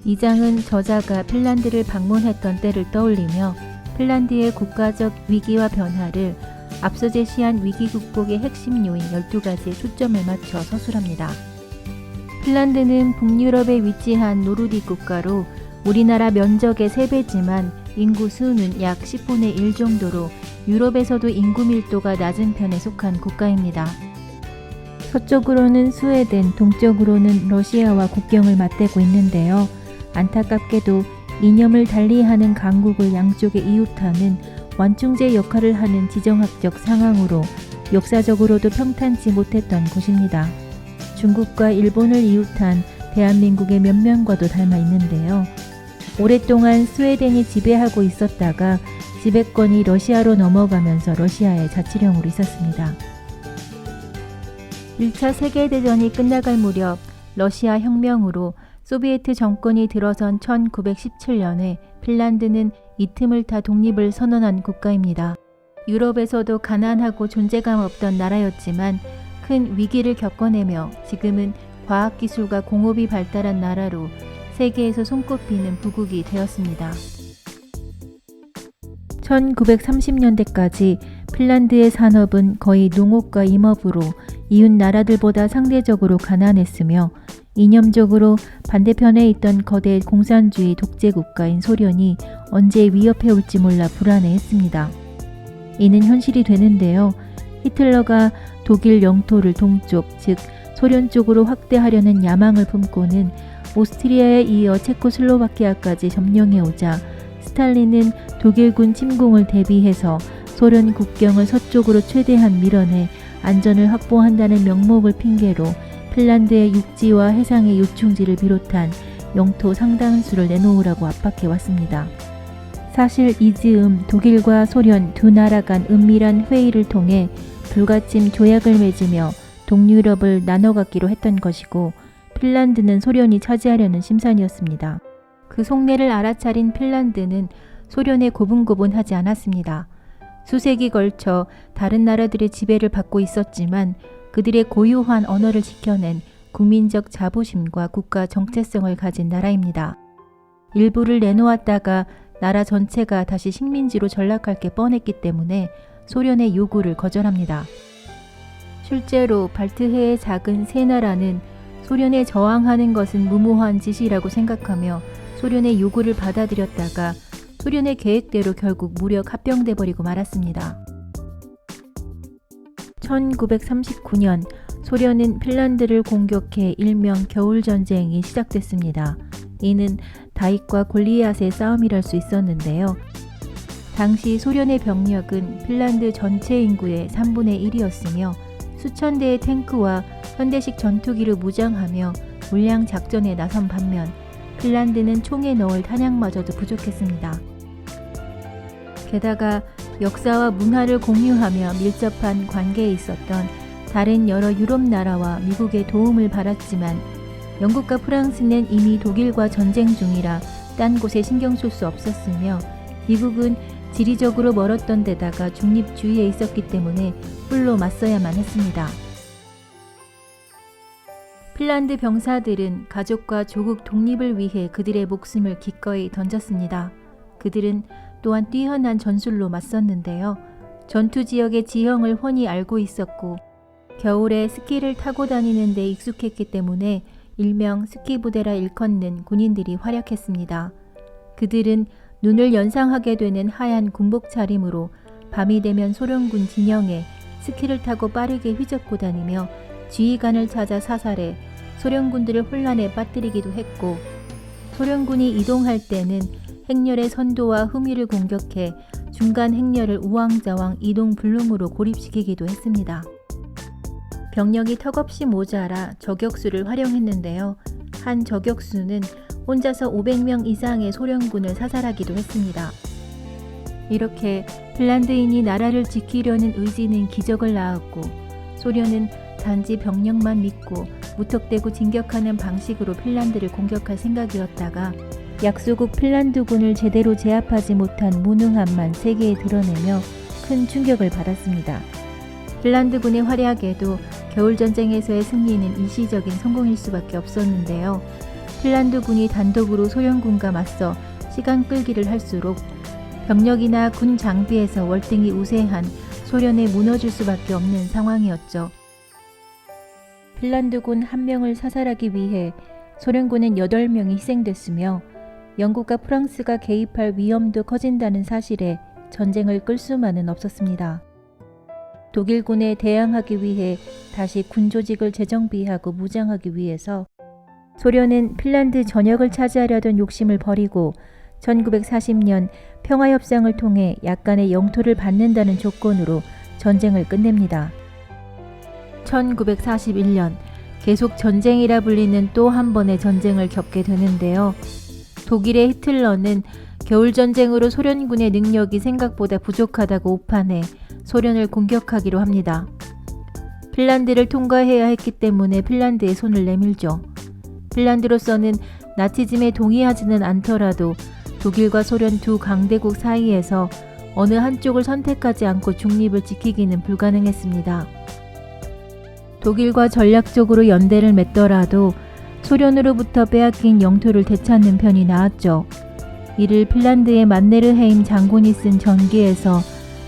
이 장은 저자가 핀란드를 방문했던 때를 떠올리며 핀란드의 국가적 위기와 변화를 앞서 제시한 위기 극복의 핵심 요인 12가지에 초점을 맞춰 서술합니다. 핀란드는 북유럽에 위치한 노르딕 국가로 우리나라 면적의 3배지만 인구 수는 약 10분의 1 정도로 유럽에서도 인구 밀도가 낮은 편에 속한 국가입니다. 서쪽으로는 스웨덴, 동쪽으로는 러시아와 국경을 맞대고 있는데요. 안타깝게도 이념을 달리하는 강국을 양쪽에 이웃하는 완충제 역할을 하는 지정학적 상황으로 역사적으로도 평탄치 못했던 곳입니다. 중국과 일본을 이웃한 대한민국의 면면과도 닮아 있는데요. 오랫동안 스웨덴이 지배하고 있었다가 지배권이 러시아로 넘어가면서 러시아의 자치령으로 있었습니다. 1차 세계대전이 끝나갈 무렵 러시아 혁명으로 소비에트 정권이 들어선 1917년에 핀란드는 이 틈을 타 독립을 선언한 국가입니다. 유럽에서도 가난하고 존재감 없던 나라였지만 큰 위기를 겪어내며 지금은 과학기술과 공업이 발달한 나라로 세계에서 손꼽히는 부국이 되었습니다. 1930년대까지 핀란드의 산업은 거의 농업과 임업으로 이웃 나라들보다 상대적으로 가난했으며 이념적으로 반대편에 있던 거대 공산주의 독재 국가인 소련이 언제 위협해 올지 몰라 불안해했습니다. 이는 현실이 되는데요. 히틀러가 독일 영토를 동쪽, 즉 소련 쪽으로 확대하려는 야망을 품고는 오스트리아에 이어 체코슬로바키아까지 점령해오자 스탈린은 독일군 침공을 대비해서 소련 국경을 서쪽으로 최대한 밀어내 안전을 확보한다는 명목을 핑계로 핀란드의 육지와 해상의 요충지를 비롯한 영토 상당수를 내놓으라고 압박해왔습니다. 사실 이 즈음 독일과 소련 두 나라 간 은밀한 회의를 통해 불가침 조약을 맺으며 동유럽을 나눠 갖기로 했던 것이고 핀란드는 소련이 차지하려는 심산이었습니다. 그 속내를 알아차린 핀란드는 소련에 고분고분하지 않았습니다. 수세기 걸쳐 다른 나라들의 지배를 받고 있었지만 그들의 고유한 언어를 지켜낸 국민적 자부심과 국가 정체성을 가진 나라입니다. 일부를 내놓았다가 나라 전체가 다시 식민지로 전락할 게 뻔했기 때문에 소련의 요구를 거절합니다. 실제로 발트해의 작은 세 나라는 소련에 저항하는 것은 무모한 짓이라고 생각하며 소련의 요구를 받아들였다가 소련의 계획대로 결국 무력 합병돼 버리고 말았습니다. 1939년 소련은 핀란드를 공격해 일명 겨울전쟁이 시작됐습니다. 이는 다윗과 골리앗의 싸움이랄 수 있었는데요. 당시 소련의 병력은 핀란드 전체 인구의 3분의 1이었으며 수천 대의 탱크와 현대식 전투기를 무장하며 물량 작전에 나선 반면 핀란드는 총에 넣을 탄약마저도 부족했습니다. 게다가 역사와 문화를 공유하며 밀접한 관계에 있었던 다른 여러 유럽 나라와 미국의 도움을 받았지만 영국과 프랑스는 이미 독일과 전쟁 중이라 딴 곳에 신경 쓸 수 없었으며 미국은 지리적으로 멀었던 데다가 중립주의에 있었기 때문에 홀로 맞서야만 했습니다. 핀란드 병사들은 가족과 조국 독립을 위해 그들의 목숨을 기꺼이 던졌습니다. 그들은 또한 뛰어난 전술로 맞섰는데요. 전투 지역의 지형을 훤히 알고 있었고 겨울에 스키를 타고 다니는 데 익숙했기 때문에 일명 스키 부대라 일컫는 군인들이 활약했습니다. 그들은 눈을 연상하게 되는 하얀 군복 차림으로 밤이 되면 소련군 진영에 스키를 타고 빠르게 휘젓고 다니며 지휘관을 찾아 사살해 소련군들을 혼란에 빠뜨리기도 했고 소련군이 이동할 때는 행렬의 선도와 후미를 공격해 중간 행렬을 우왕좌왕 이동 불능으로 고립시키기도 했습니다. 병력이 턱없이 모자라 저격수를 활용했는데요. 한 저격수는 혼자서 500명 이상의 소련군을 사살하기도 했습니다. 이렇게 핀란드인이 나라를 지키려는 의지는 기적을 낳았고 소련은 단지 병력만 믿고 무턱대고 진격하는 방식으로 핀란드를 공격할 생각이었다가 약소국 핀란드군을 제대로 제압하지 못한 무능함만 세계에 드러내며 큰 충격을 받았습니다. 핀란드군의 활약에도 겨울전쟁에서의 승리는 일시적인 성공일 수밖에 없었는데요. 핀란드군이 단독으로 소련군과 맞서 시간 끌기를 할수록 병력이나 군 장비에서 월등히 우세한 소련에 무너질 수밖에 없는 상황이었죠. 핀란드군 1명을 사살하기 위해 소련군은 8명이 희생됐으며 영국과 프랑스가 개입할 위험도 커진다는 사실에 전쟁을 끌 수만은 없었습니다. 독일군에 대항하기 위해 다시 군 조직을 재정비하고 무장하기 위해서 소련은 핀란드 전역을 차지하려던 욕심을 버리고 1940년 평화협상을 통해 약간의 영토를 받는다는 조건으로 전쟁을 끝냅니다. 1941년 계속 전쟁이라 불리는 또 한 번의 전쟁을 겪게 되는데요. 독일의 히틀러는 겨울전쟁으로 소련군의 능력이 생각보다 부족하다고 오판해 소련을 공격하기로 합니다. 핀란드를 통과해야 했기 때문에 핀란드에 손을 내밀죠. 핀란드로서는 나치즘에 동의하지는 않더라도 독일과 소련 두 강대국 사이에서 어느 한쪽을 선택하지 않고 중립을 지키기는 불가능했습니다. 독일과 전략적으로 연대를 맺더라도 소련으로부터 빼앗긴 영토를 되찾는 편이 나았죠. 이를 핀란드의 만네르헤임 장군이 쓴 전기에서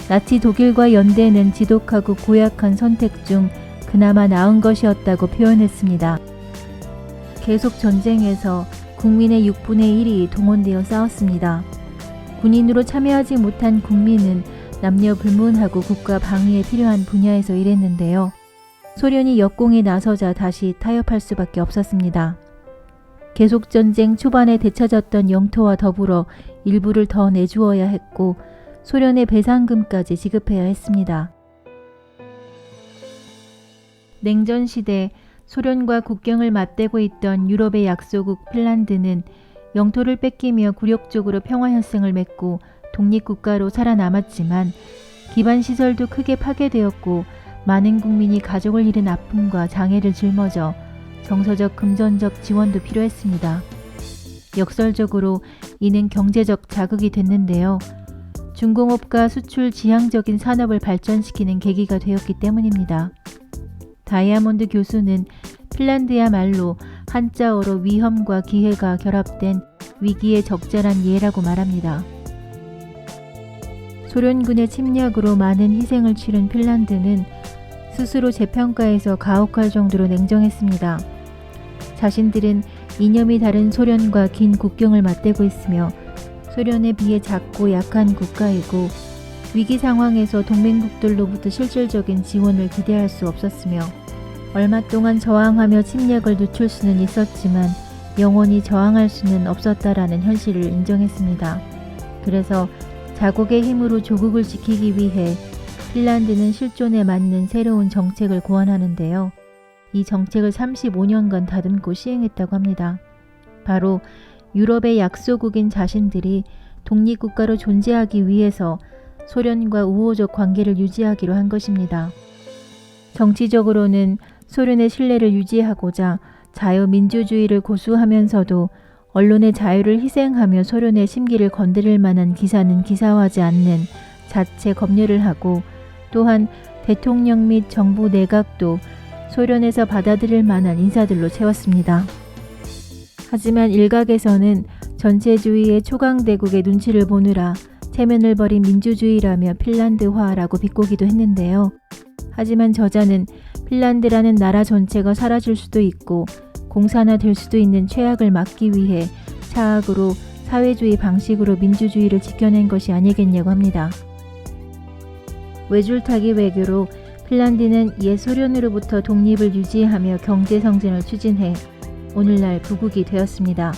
나치 독일과 연대는 지독하고 고약한 선택 중 그나마 나은 것이었다고 표현했습니다. 계속 전쟁에서 국민의 6분의 1이 동원되어 싸웠습니다. 군인으로 참여하지 못한 국민은 남녀 불문하고 국가 방위에 필요한 분야에서 일했는데요. 소련이 역공에 나서자 다시 타협할 수밖에 없었습니다. 계속 전쟁 초반에 되찾았던 영토와 더불어 일부를 더 내주어야 했고 소련의 배상금까지 지급해야 했습니다. 냉전 시대 소련과 국경을 맞대고 있던 유럽의 약소국 핀란드는 영토를 뺏기며 굴욕적으로 평화협상을 맺고 독립국가로 살아남았지만 기반시설도 크게 파괴되었고 많은 국민이 가족을 잃은 아픔과 장애를 짊어져 정서적 금전적 지원도 필요했습니다. 역설적으로 이는 경제적 자극이 됐는데요. 중공업과 수출 지향적인 산업을 발전시키는 계기가 되었기 때문입니다. 다이아몬드 교수는 핀란드야말로 한자어로 위험과 기회가 결합된 위기의 적절한 예라고 말합니다. 소련군의 침략으로 많은 희생을 치른 핀란드는 스스로 재평가해서 가혹할 정도로 냉정했습니다. 자신들은 이념이 다른 소련과 긴 국경을 맞대고 있으며 소련에 비해 작고 약한 국가이고 위기 상황에서 동맹국들로부터 실질적인 지원을 기대할 수 없었으며 얼마 동안 저항하며 침략을 늦출 수는 있었지만 영원히 저항할 수는 없었다라는 현실을 인정했습니다. 그래서 자국의 힘으로 조국을 지키기 위해 핀란드는 실존에 맞는 새로운 정책을 고안하는데요. 이 정책을 35년간 다듬고 시행했다고 합니다. 바로 유럽의 약소국인 자신들이 독립국가로 존재하기 위해서 소련과 우호적 관계를 유지하기로 한 것입니다. 정치적으로는 소련의 신뢰를 유지하고자 자유민주주의를 고수하면서도 언론의 자유를 희생하며 소련의 심기를 건드릴 만한 기사는 기사화하지 않는 자체 검열을 하고 또한 대통령 및 정부 내각도 소련에서 받아들일 만한 인사들로 채웠습니다. 하지만 일각에서는 전체주의의 초강대국의 눈치를 보느라 체면을 버린 민주주의라며 핀란드화라고 비꼬기도 했는데요. 하지만 저자는 핀란드라는 나라 전체가 사라질 수도 있고 공산화될 수도 있는 최악을 막기 위해 차악으로 사회주의 방식으로 민주주의를 지켜낸 것이 아니겠냐고 합니다. 외줄타기 외교로 핀란드는 옛 소련으로부터 독립을 유지하며 경제 성장을 추진해 오늘날 부국이 되었습니다.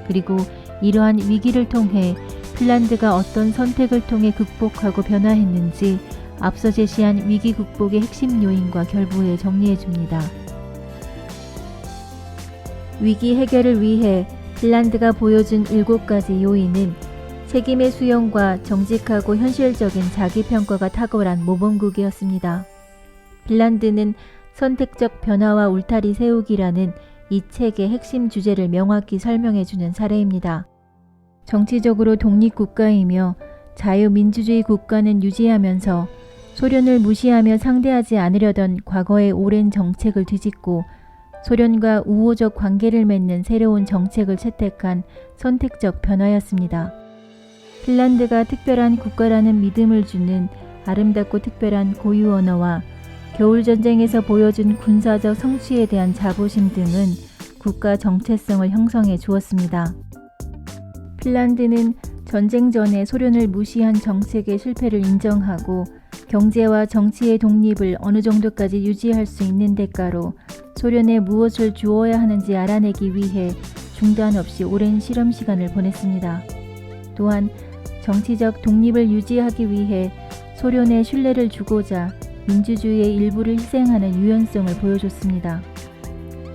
그리고 이러한 위기를 통해 핀란드가 어떤 선택을 통해 극복하고 변화했는지 앞서 제시한 위기 극복의 핵심 요인과 결부에 정리해줍니다. 위기 해결을 위해 핀란드가 보여준 7가지 요인은 책임의 수용과 정직하고 현실적인 자기평가가 탁월한 모범국이었습니다. 핀란드는 선택적 변화와 울타리 세우기라는 이 책의 핵심 주제를 명확히 설명해주는 사례입니다. 정치적으로 독립국가이며 자유민주주의 국가는 유지하면서 소련을 무시하며 상대하지 않으려던 과거의 오랜 정책을 뒤집고 소련과 우호적 관계를 맺는 새로운 정책을 채택한 선택적 변화였습니다. 핀란드가 특별한 국가라는 믿음을 주는 아름답고 특별한 고유 언어와 겨울전쟁에서 보여준 군사적 성취에 대한 자부심 등은 국가 정체성을 형성해 주었습니다. 핀란드는 전쟁 전에 소련을 무시한 정책의 실패를 인정하고 경제와 정치의 독립을 어느 정도까지 유지할 수 있는 대가로 소련에 무엇을 주어야 하는지 알아내기 위해 중단 없이 오랜 실험 시간을 보냈습니다. 또한 정치적 독립을 유지하기 위해 소련에 신뢰를 주고자 민주주의의 일부를 희생하는 유연성을 보여줬습니다.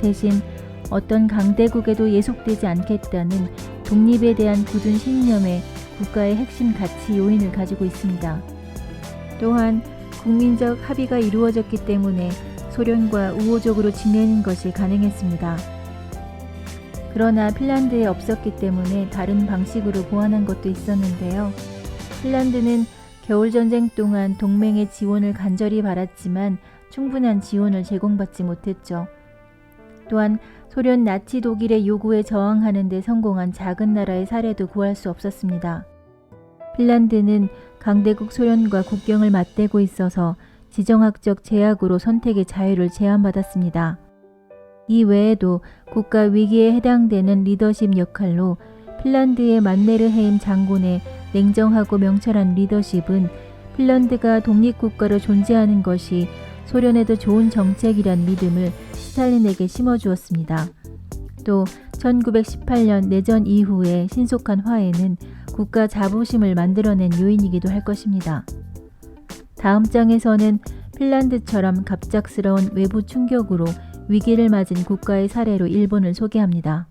대신 어떤 강대국에도 예속되지 않겠다는 독립에 대한 굳은 신념에 국가의 핵심 가치 요인을 가지고 있습니다. 또한 국민적 합의가 이루어졌기 때문에 소련과 우호적으로 지내는 것이 가능했습니다. 그러나 핀란드에 없었기 때문에 다른 방식으로 보완한 것도 있었는데요. 핀란드는 겨울전쟁 동안 동맹의 지원을 간절히 바랐지만 충분한 지원을 제공받지 못했죠. 또한 소련 나치 독일의 요구에 저항하는 데 성공한 작은 나라의 사례도 구할 수 없었습니다. 핀란드는 강대국 소련과 국경을 맞대고 있어서 지정학적 제약으로 선택의 자유를 제한받았습니다. 이 외에도 국가 위기에 해당되는 리더십 역할로 핀란드의 만네르헤임 장군의 냉정하고 명철한 리더십은 핀란드가 독립국가로 존재하는 것이 소련에도 좋은 정책이란 믿음을 스탈린에게 심어주었습니다. 또 1918년 내전 이후의 신속한 화해는 국가 자부심을 만들어낸 요인이기도 할 것입니다. 다음 장에서는 핀란드처럼 갑작스러운 외부 충격으로 위기를 맞은 국가의 사례로 일본을 소개합니다.